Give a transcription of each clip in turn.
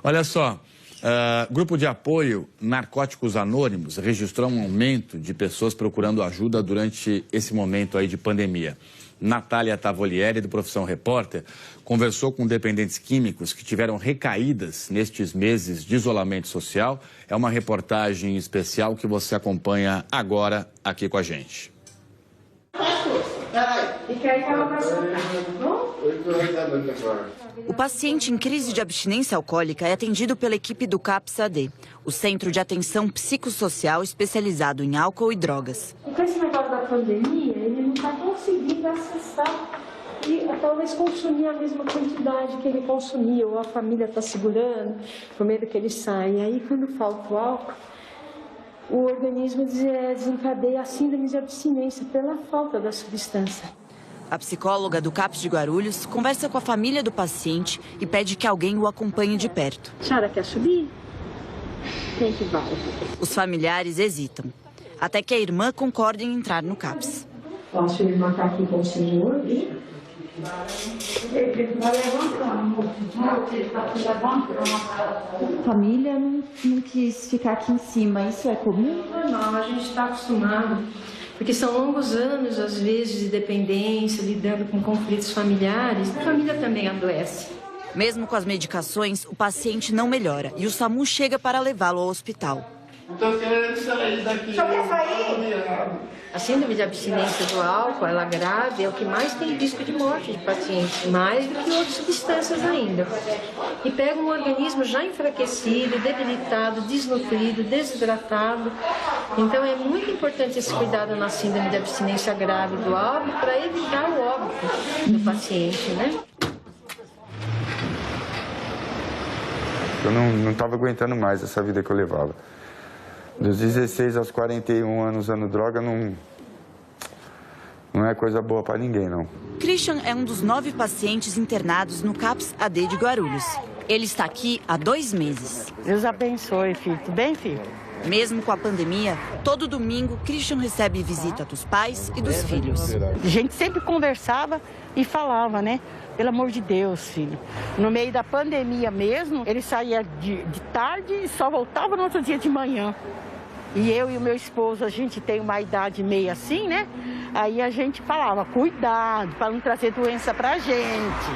Olha só, grupo de apoio Narcóticos Anônimos registrou um aumento de pessoas procurando ajuda durante esse momento aí de pandemia. Natália Tavolieri, do Profissão Repórter, conversou com dependentes químicos que tiveram recaídas nestes meses de isolamento social. É uma reportagem especial que você acompanha agora aqui com a gente. O paciente em crise de abstinência alcoólica é atendido pela equipe do CAPS-AD, o Centro de Atenção Psicossocial especializado em álcool e drogas. Com esse negócio da pandemia, ele não está conseguindo acessar e talvez consumir a mesma quantidade que ele consumia, ou a família está segurando, com medo que ele saia. E aí, quando falta o álcool, o organismo desencadeia a síndrome de abstinência pela falta da substância. A psicóloga do CAPS de Guarulhos conversa com a família do paciente e pede que alguém o acompanhe de perto. A senhora quer subir? Quem que vai? Os familiares hesitam, até que a irmã concorda em entrar no CAPS. Posso ir marcar aqui com o senhor? A família não quis ficar aqui em cima, isso é comum? Não, a gente está acostumado, porque são longos anos, às vezes, de dependência, lidando com conflitos familiares. A família também adoece. Mesmo com as medicações, o paciente não melhora e o SAMU chega para levá-lo ao hospital. Então, querendo sair daqui. Só quer sair? A síndrome de abstinência do álcool, ela grave, é o que mais tem risco de morte de pacientes, mais do que outras substâncias ainda. E pega um organismo já enfraquecido, debilitado, desnutrido, desidratado. Então é muito importante esse cuidado na síndrome de abstinência grave do álcool para evitar o óbito do paciente, né? Eu não estava aguentando mais essa vida que eu levava. Dos 16 aos 41 anos usando droga não é coisa boa para ninguém, não. Christian é um dos 9 pacientes internados no CAPS-AD de Guarulhos. Ele está aqui há 2 meses. Deus abençoe, filho. Tudo bem, filho? Mesmo com a pandemia, todo domingo, Christian recebe visita dos pais e dos filhos. A gente sempre conversava e falava, né? Pelo amor de Deus, filho. No meio da pandemia mesmo, ele saía de tarde e só voltava no outro dia de manhã. E eu e o meu esposo, a gente tem uma idade meio assim, né? Aí a gente falava, cuidado, para não trazer doença pra gente.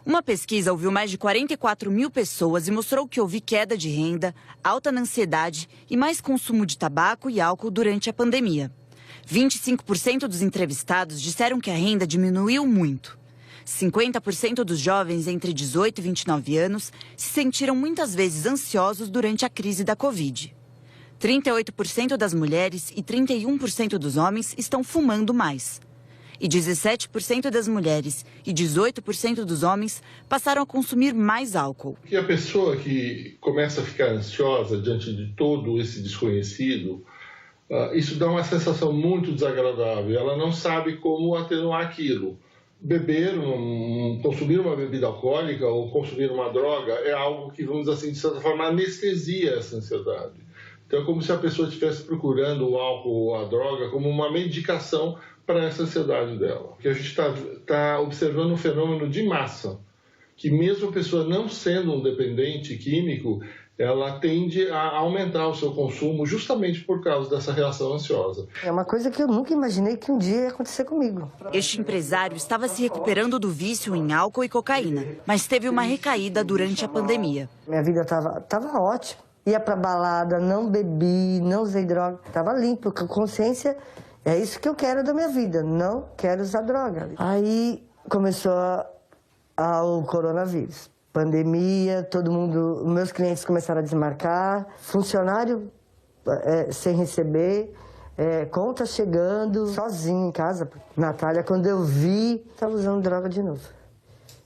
Uma pesquisa ouviu mais de 44 mil pessoas e mostrou que houve queda de renda, alta na ansiedade e mais consumo de tabaco e álcool durante a pandemia. 25% dos entrevistados disseram que a renda diminuiu muito. 50% dos jovens entre 18 e 29 anos se sentiram muitas vezes ansiosos durante a crise da Covid. 38% das mulheres e 31% dos homens estão fumando mais. E 17% das mulheres e 18% dos homens passaram a consumir mais álcool. E a pessoa que começa a ficar ansiosa diante de todo esse desconhecido, isso dá uma sensação muito desagradável. Ela não sabe como atenuar aquilo. Beber, consumir uma bebida alcoólica ou consumir uma droga é algo que, vamos dizer assim, de certa forma, anestesia essa ansiedade. Então é como se a pessoa estivesse procurando o álcool ou a droga como uma medicação para essa ansiedade dela. Porque a gente está observando um fenômeno de massa, que mesmo a pessoa não sendo um dependente químico, ela tende a aumentar o seu consumo justamente por causa dessa reação ansiosa. É uma coisa que eu nunca imaginei que um dia ia acontecer comigo. Este empresário estava se recuperando do vício em álcool e cocaína, mas teve uma recaída durante a pandemia. Minha vida estava ótima. Ia pra balada, não bebi, não usei droga. Estava limpo, com consciência. É isso que eu quero da minha vida, não quero usar droga. Aí começou o coronavírus. Pandemia, todo mundo, meus clientes começaram a desmarcar, funcionário sem receber, conta chegando, sozinho em casa. Natália, quando eu vi, estava usando droga de novo.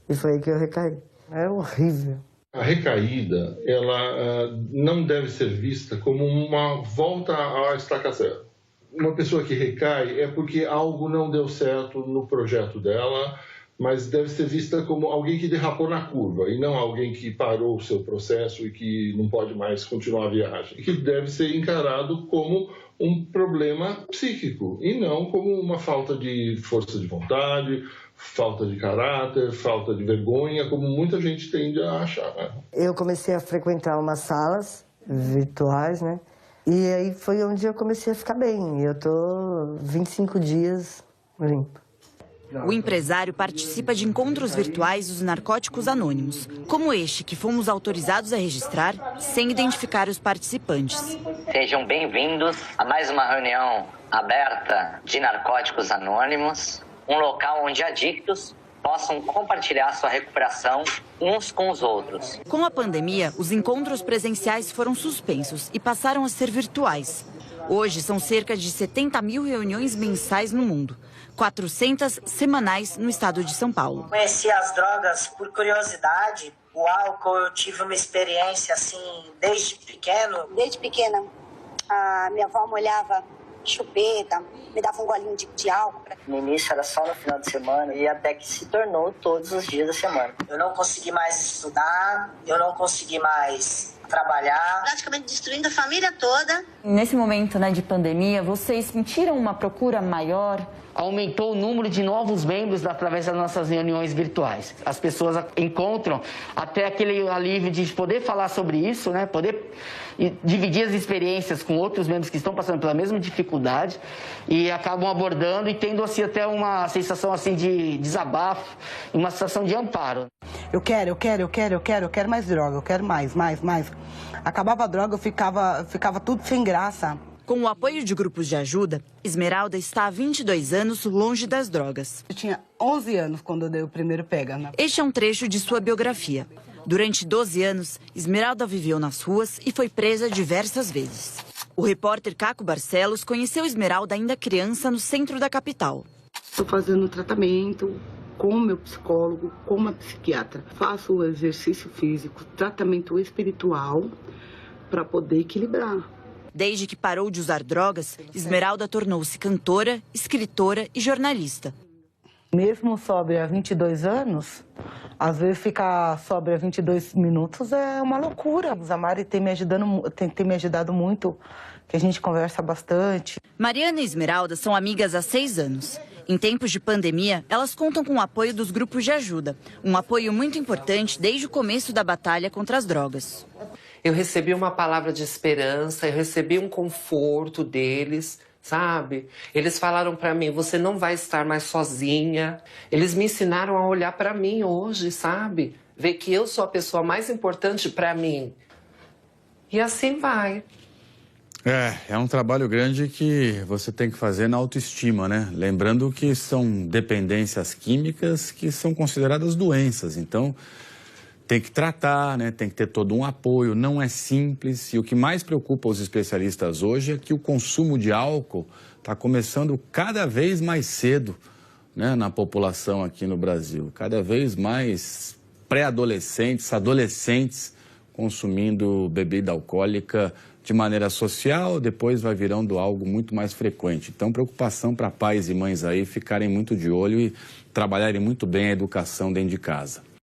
E foi aí que eu recaí. É horrível. A recaída, ela não deve ser vista como uma volta à estaca zero. Uma pessoa que recai é porque algo não deu certo no projeto dela, mas deve ser vista como alguém que derrapou na curva e não alguém que parou o seu processo e que não pode mais continuar a viagem. Que deve ser encarado como um problema psíquico e não como uma falta de força de vontade, falta de caráter, falta de vergonha, como muita gente tende a achar, né? Eu comecei a frequentar umas salas virtuais, né? E aí foi onde eu comecei a ficar bem. Eu tô 25 dias limpo. O empresário participa de encontros virtuais dos Narcóticos Anônimos, como este que fomos autorizados a registrar, sem identificar os participantes. Sejam bem-vindos a mais uma reunião aberta de Narcóticos Anônimos, um local onde adictos possam compartilhar sua recuperação uns com os outros. Com a pandemia, os encontros presenciais foram suspensos e passaram a ser virtuais. Hoje são cerca de 70 mil reuniões mensais no mundo, 400 semanais no estado de São Paulo. Conheci as drogas por curiosidade. O álcool, eu tive uma experiência assim desde pequeno. Desde pequena, a minha avó molhava chupeta, me dava um golinho de álcool. No início era só no final de semana e até que se tornou todos os dias da semana. Eu não consegui mais estudar, eu não consegui mais trabalhar. Praticamente destruindo a família toda. Nesse momento, de pandemia, vocês sentiram uma procura maior? Aumentou o número de novos membros através das nossas reuniões virtuais. As pessoas encontram até aquele alívio de poder falar sobre isso, poder dividir as experiências com outros membros que estão passando pela mesma dificuldade e acabam abordando e tendo assim até uma sensação assim de desabafo, uma sensação de amparo. Eu quero mais droga, eu quero mais. Acabava a droga, eu ficava tudo sem graça. Com o apoio de grupos de ajuda, Esmeralda está há 22 anos longe das drogas. Eu tinha 11 anos quando eu dei o primeiro pega. Este é um trecho de sua biografia. Durante 12 anos, Esmeralda viveu nas ruas e foi presa diversas vezes. O repórter Caco Barcelos conheceu Esmeralda ainda criança no centro da capital. Estou fazendo tratamento com o meu psicólogo, com uma psiquiatra. Faço o exercício físico, tratamento espiritual para poder equilibrar. Desde que parou de usar drogas, Esmeralda tornou-se cantora, escritora e jornalista. Mesmo sóbria há 22 anos, às vezes ficar sóbria 22 minutos é uma loucura. A Mari tem me ajudado muito, que a gente conversa bastante. Mariana e Esmeralda são amigas há 6 anos. Em tempos de pandemia, elas contam com o apoio dos grupos de ajuda. Um apoio muito importante desde o começo da batalha contra as drogas. Eu recebi uma palavra de esperança, eu recebi um conforto deles, sabe? Eles falaram pra mim, você não vai estar mais sozinha. Eles me ensinaram a olhar pra mim hoje, sabe? Ver que eu sou a pessoa mais importante pra mim. E assim vai. É um trabalho grande que você tem que fazer na autoestima, né? Lembrando que são dependências químicas que são consideradas doenças, então tem que tratar, né? Tem que ter todo um apoio, não é simples. E o que mais preocupa os especialistas hoje é que o consumo de álcool está começando cada vez mais cedo, né, na população aqui no Brasil. Cada vez mais pré-adolescentes, adolescentes consumindo bebida alcoólica de maneira social, depois vai virando algo muito mais frequente. Então, preocupação para pais e mães aí ficarem muito de olho e trabalharem muito bem a educação dentro de casa.